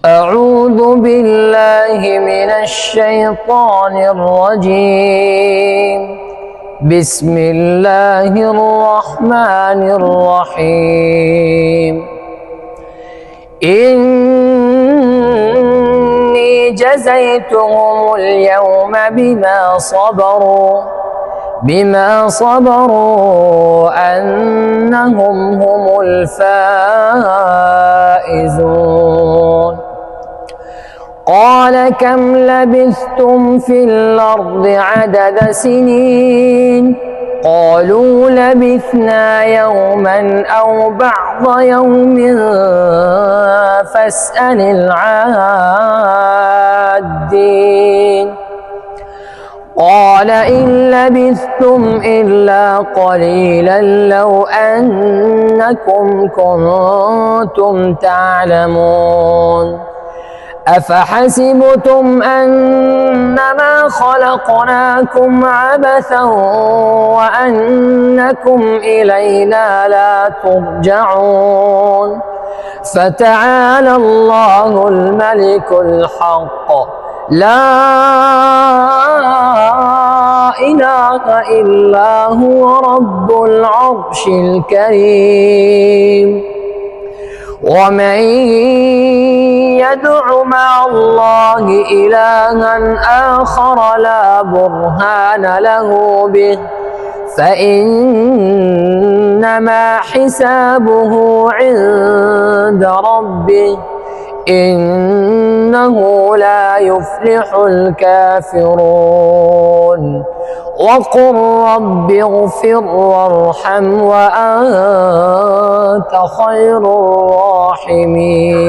أعوذ بالله من الشيطان الرجيم. بسم الله الرحمن الرحيم. إني جزيتهم اليوم بما صبروا أنهم هم الفائزون. قال كم لبثتم في الأرض عدد سنين؟ قالوا لبثنا يوما أو بعض يوم فاسأل العادين. قال إن لبثتم إلا قليلا لو أنكم كنتم تعلمون. أفحسبتم أنما خلقناكم عبثا وأنكم إلينا لا ترجعون. فتعالى الله الملك الحق، لا إله إلا هو رب العرش الكريم. ومن يدع مع الله إلها آخر لا برهان له به فإنما حسابه عند ربه، إنه لا يفلح الكافرون. وقل رب اغفر وارحم وأنت خير الراحمين.